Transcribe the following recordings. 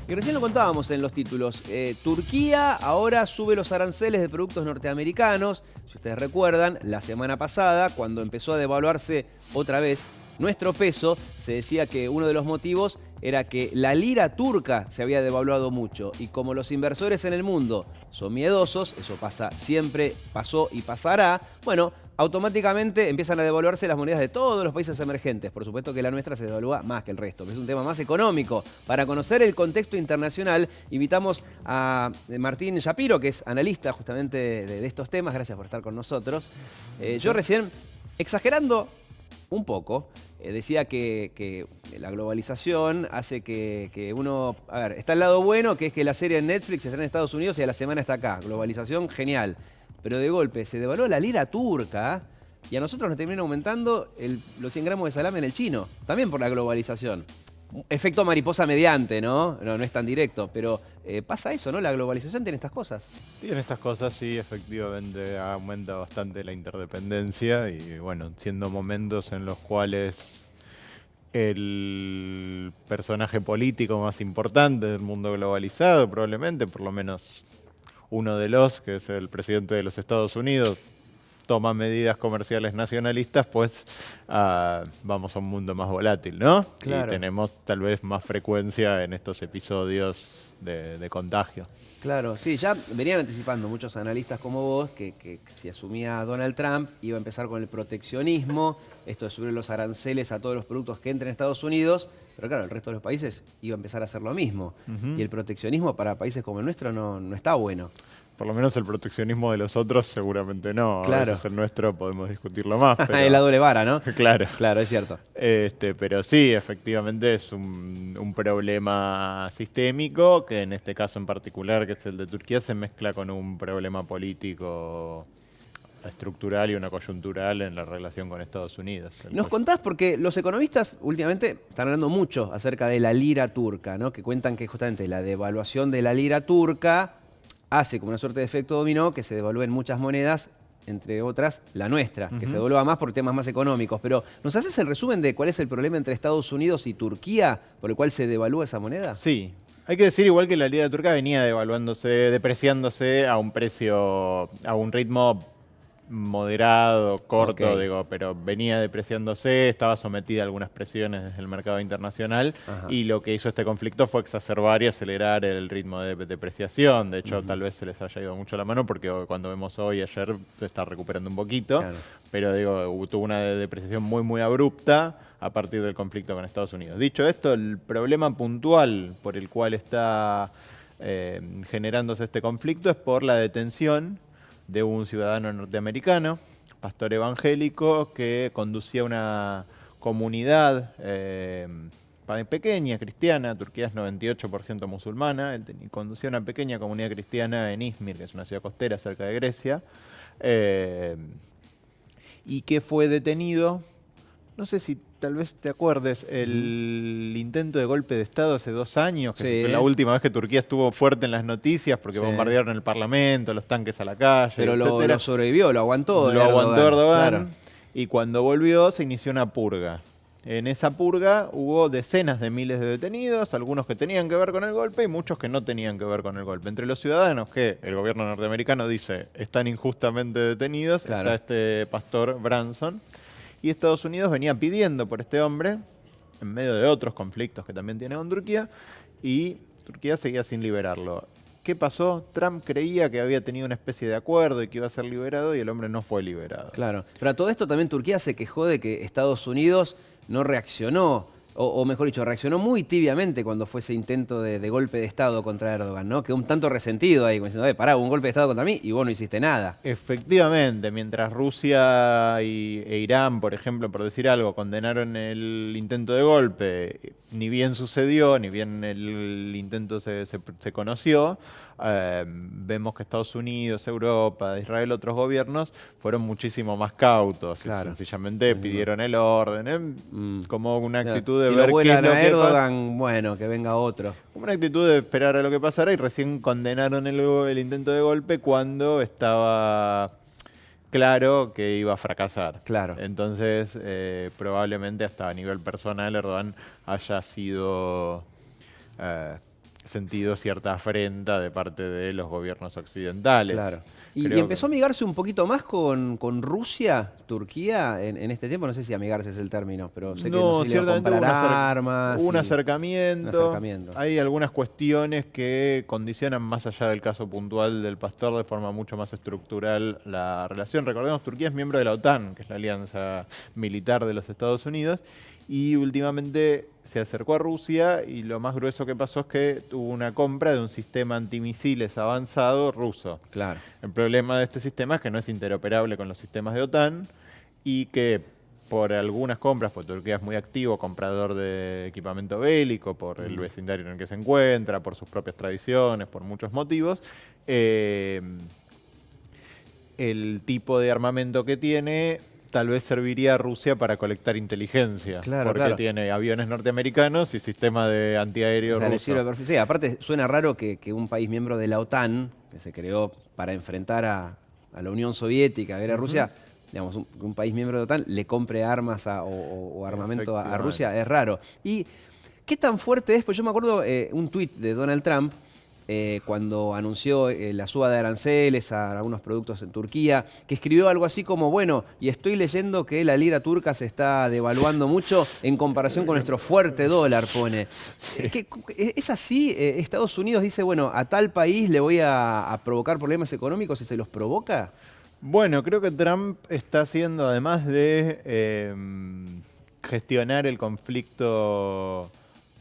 Y recién lo contábamos en los títulos. Turquía ahora sube los aranceles de productos norteamericanos. Si ustedes recuerdan, la semana pasada, cuando empezó a devaluarse otra vez nuestro peso, se decía que uno de los motivos era que la lira turca se había devaluado mucho. Y como los inversores en el mundo son miedosos, eso pasa siempre, pasó y pasará, bueno, automáticamente empiezan a devaluarse las monedas de todos los países emergentes. Por supuesto que la nuestra se devalúa más que el resto, que es un tema más económico. Para conocer el contexto internacional, invitamos a Martín Shapiro, que es analista justamente de estos temas. Gracias por estar con nosotros. Yo recién, exagerando un poco, decía que la globalización hace que uno... A ver, está el lado bueno, que es que la serie en Netflix se estrena en Estados Unidos y a la semana está acá. Globalización, genial. Pero de golpe se devaluó la lira turca y a nosotros nos termina aumentando los 100 gramos de salame en el chino. También por la globalización. Efecto mariposa mediante, ¿no? No es tan directo, pero pasa eso, ¿no? La globalización tiene estas cosas. Tiene estas cosas, sí, efectivamente aumenta bastante la interdependencia y bueno, siendo momentos en los cuales el personaje político más importante del mundo globalizado, probablemente, por lo menos uno de los, que es el presidente de los Estados Unidos, toma medidas comerciales nacionalistas, pues vamos a un mundo más volátil, ¿no? Claro. Y tenemos tal vez más frecuencia en estos episodios de contagio. Claro, sí, ya venían anticipando muchos analistas como vos que si asumía Donald Trump iba a empezar con el proteccionismo, esto de subir los aranceles a todos los productos que entren a Estados Unidos, pero claro, el resto de los países iba a empezar a hacer lo mismo. Y el proteccionismo para países como el nuestro no está bueno. Por lo menos el proteccionismo de los otros seguramente no. Claro. A veces el nuestro podemos discutirlo más. Pero... Es la doble vara, ¿no? Claro. Claro, es cierto. Pero sí, efectivamente es un problema sistémico que en este caso en particular, que es el de Turquía, se mezcla con un problema político estructural y una coyuntural en la relación con Estados Unidos. Nos contás porque los economistas últimamente están hablando mucho acerca de la lira turca, ¿no? Que cuentan que justamente la devaluación de la lira turca hace como una suerte de efecto dominó que se devalúen muchas monedas, entre otras la nuestra, que se devalúa más por temas más económicos. Pero, ¿nos haces el resumen de cuál es el problema entre Estados Unidos y Turquía por el cual se devalúa esa moneda? Sí. Hay que decir igual que la lira turca venía depreciándose a un precio, a un ritmo moderado, corto, Ok. digo, pero venía depreciándose, estaba sometida a algunas presiones desde el mercado internacional. Ajá. Y lo que hizo este conflicto fue exacerbar y acelerar el ritmo de depreciación. De hecho, tal vez se les haya ido mucho la mano porque cuando vemos hoy, ayer, se está recuperando un poquito. Claro. Pero digo, tuvo una depreciación muy, muy abrupta a partir del conflicto con Estados Unidos. Dicho esto, el problema puntual por el cual está generándose este conflicto es por la detención de un ciudadano norteamericano, pastor evangélico, que conducía una comunidad pequeña, cristiana. Turquía es 98% musulmana. Él conducía una pequeña comunidad cristiana en Izmir, que es una ciudad costera cerca de Grecia, y que fue detenido. No sé si tal vez te acuerdes, el intento de golpe de Estado hace 2 años, que Sí. fue la última vez que Turquía estuvo fuerte en las noticias porque Sí. bombardearon el Parlamento, los tanques a la calle, Pero etcétera. lo sobrevivió, lo aguantó. Lo aguantó Erdogan, Claro. y cuando volvió se inició una purga. En esa purga hubo decenas de miles de detenidos, algunos que tenían que ver con el golpe y muchos que no tenían que ver con el golpe. Entre los ciudadanos que el gobierno norteamericano dice están injustamente detenidos, Claro. está este pastor Branson. Y Estados Unidos venía pidiendo por este hombre, en medio de otros conflictos que también tiene con Turquía, y Turquía seguía sin liberarlo. ¿Qué pasó? Trump creía que había tenido una especie de acuerdo y que iba a ser liberado, y el hombre no fue liberado. Claro. Pero a todo esto también Turquía se quejó de que Estados Unidos no reaccionó, o mejor dicho, reaccionó muy tibiamente cuando fue ese intento de golpe de Estado contra Erdogan, ¿no? Quedó un tanto resentido ahí, como diciendo, pará, hubo un golpe de Estado contra mí y vos no hiciste nada. Efectivamente, mientras Rusia e Irán, por ejemplo, por decir algo, condenaron el intento de golpe, ni bien sucedió, ni bien el intento se conoció, vemos que Estados Unidos, Europa, Israel, otros gobiernos fueron muchísimo más cautos. Claro. Y sencillamente pidieron el orden, como una actitud de Si ver lo qué es vuelan lo a que Erdogan, bueno, que venga otro. como una actitud de esperar a lo que pasara, y recién condenaron el intento de golpe cuando estaba claro que iba a fracasar. Claro. Entonces, probablemente hasta a nivel personal Erdogan haya sido sentido cierta afrenta de parte de los gobiernos occidentales. Claro. Y Creo empezó a amigarse un poquito más con Rusia, Turquía, en este tiempo. No sé si amigarse es el término, pero sé que no sé si le va a ciertamente comprar hubo armas. un y- acercamiento. un acercamiento. Hay algunas cuestiones que condicionan más allá del caso puntual del pastor de forma mucho más estructural la relación. Recordemos, Turquía es miembro de la OTAN, que es la alianza militar de los Estados Unidos, y últimamente se acercó a Rusia y lo más grueso que pasó es que tuvo una compra de un sistema antimisiles avanzado ruso. Claro. El problema de este sistema es que no es interoperable con los sistemas de OTAN y que por algunas compras, porque Turquía es muy activo, comprador de equipamiento bélico, por el vecindario en el que se encuentra, por sus propias tradiciones, por muchos motivos, el tipo de armamento que tiene tal vez serviría a Rusia para colectar inteligencia, Claro, porque claro. tiene aviones norteamericanos y sistema de antiaéreo O sea, le ruso. sirve perfecto. Sí, aparte suena raro que un país miembro de la OTAN, que se creó para enfrentar a la Unión Soviética, a ver a Rusia, digamos, un país miembro de la OTAN le compre armas o armamento a Rusia, es raro. ¿Y qué tan fuerte es? Pues yo me acuerdo un tuit de Donald Trump cuando anunció la suba de aranceles a algunos productos en Turquía, que escribió algo así como, bueno, y estoy leyendo que la lira turca se está devaluando mucho en comparación con nuestro fuerte dólar, pone. ¿Es así? Estados Unidos dice, bueno, a tal país le voy a provocar problemas económicos y se los provoca. Bueno, creo que Trump está haciendo, además de gestionar el conflicto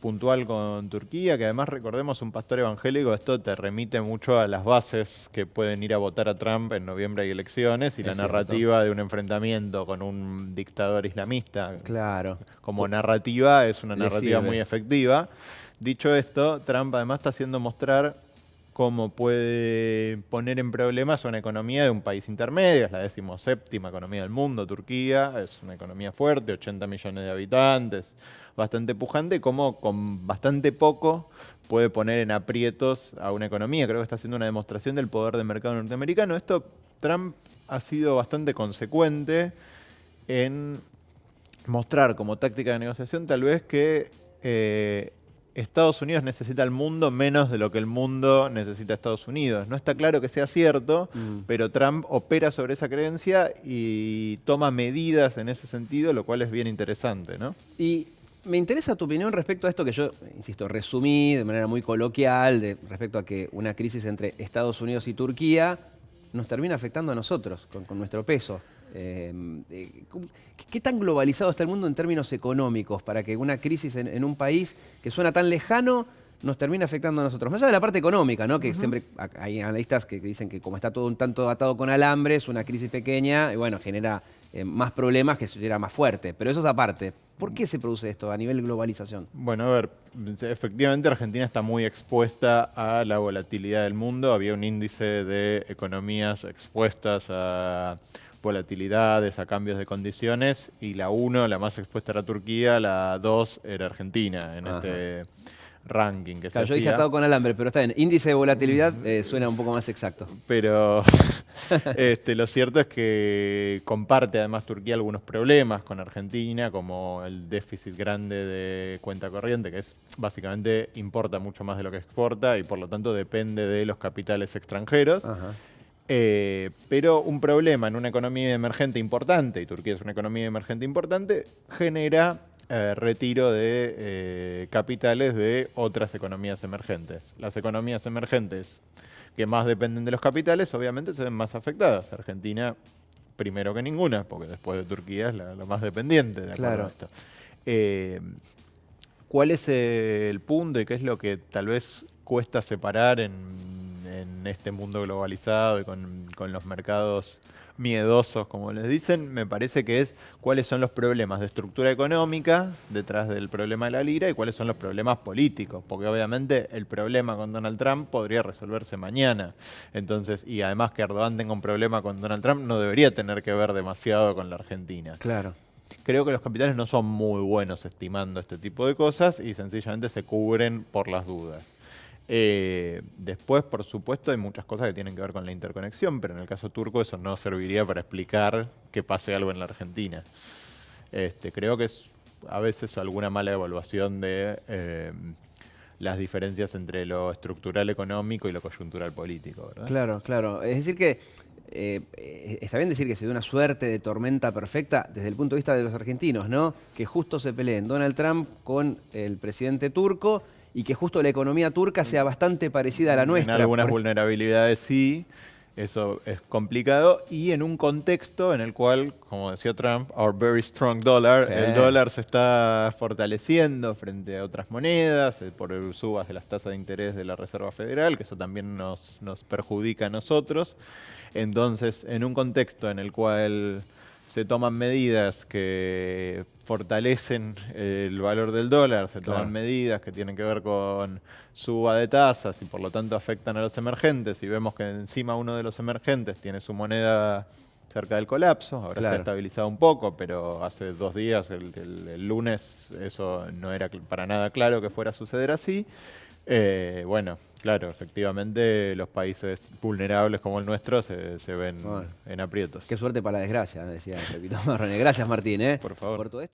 puntual con Turquía, que además recordemos un pastor evangélico, esto te remite mucho a las bases que pueden ir a votar a Trump en noviembre hay elecciones y la cierto. narrativa de un enfrentamiento con un dictador islamista. Claro. Como narrativa es una Le narrativa sirve. muy efectiva. Dicho esto, Trump además está haciendo mostrar cómo puede poner en problemas una economía de un país intermedio, es la 17ª economía del mundo, Turquía, es una economía fuerte, 80 millones de habitantes, bastante pujante, cómo con bastante poco puede poner en aprietos a una economía. Creo que está haciendo una demostración del poder del mercado norteamericano. Esto Trump ha sido bastante consecuente en mostrar como táctica de negociación tal vez que Estados Unidos necesita al mundo menos de lo que el mundo necesita a Estados Unidos. No está claro que sea cierto, pero Trump opera sobre esa creencia y toma medidas en ese sentido, lo cual es bien interesante, ¿no? Y me interesa tu opinión respecto a esto que yo, insisto, resumí de manera muy coloquial, respecto a que una crisis entre Estados Unidos y Turquía nos termina afectando a nosotros, con nuestro peso. ¿Qué tan globalizado está el mundo en términos económicos para que una crisis en un país que suena tan lejano nos termine afectando a nosotros? Más allá de la parte económica, ¿no? Que siempre hay analistas que dicen que como está todo un tanto atado con alambre, es una crisis pequeña y bueno, genera más problemas que si era más fuerte. Pero eso es aparte. ¿Por qué se produce esto a nivel globalización? Bueno, a ver, efectivamente Argentina está muy expuesta a la volatilidad del mundo. Había un índice de economías expuestas a volatilidades, a cambios de condiciones, y la 1, la más expuesta era Turquía, la 2 era Argentina en este ranking que Claro, se yo dije hacía. atado con alambre, pero está bien. Índice de volatilidad suena un poco más exacto. Pero lo cierto es que comparte además Turquía algunos problemas con Argentina, como el déficit grande de cuenta corriente, que es básicamente importa mucho más de lo que exporta y por lo tanto depende de los capitales extranjeros. Ajá. Pero un problema en una economía emergente importante, y Turquía es una economía emergente importante, genera retiro de capitales de otras economías emergentes. Las economías emergentes que más dependen de los capitales, obviamente se ven más afectadas. Argentina, primero que ninguna, porque después de Turquía es la más dependiente de acuerdo Claro. a esto. ¿Cuál es el punto y qué es lo que tal vez cuesta separar en este mundo globalizado y con los mercados miedosos, como les dicen? Me parece que es cuáles son los problemas de estructura económica detrás del problema de la lira y cuáles son los problemas políticos, porque obviamente el problema con Donald Trump podría resolverse mañana. Entonces, y además que Erdogan tenga un problema con Donald Trump no debería tener que ver demasiado con la Argentina. Claro. Creo que los capitales no son muy buenos estimando este tipo de cosas y sencillamente se cubren por las dudas. Después, por supuesto, hay muchas cosas que tienen que ver con la interconexión, pero en el caso turco eso no serviría para explicar que pase algo en la Argentina. Creo que es a veces alguna mala evaluación de las diferencias entre lo estructural económico y lo coyuntural político, ¿verdad? Claro, claro. Es decir que está bien decir que se dio una suerte de tormenta perfecta desde el punto de vista de los argentinos, ¿no? Que justo se peleen Donald Trump con el presidente turco y que justo la economía turca sea bastante parecida a la nuestra. En algunas vulnerabilidades sí, eso es complicado, y en un contexto en el cual, como decía Trump, our very strong dollar, Sí. el dólar se está fortaleciendo frente a otras monedas por subas de las tasas de interés de la Reserva Federal, que eso también nos perjudica a nosotros. Entonces, en un contexto en el cual se toman medidas que fortalecen el valor del dólar, se toman medidas que tienen que ver con suba de tasas y por lo tanto afectan a los emergentes, y vemos que encima uno de los emergentes tiene su moneda cerca del colapso, ahora se ha estabilizado un poco, pero hace 2 días, el lunes, eso no era para nada claro que fuera a suceder así. Bueno, claro, efectivamente los países vulnerables como el nuestro se ven en aprietos. Qué suerte para la desgracia, decía Pepito Marrone. Gracias, Martín, Por favor. por todo esto.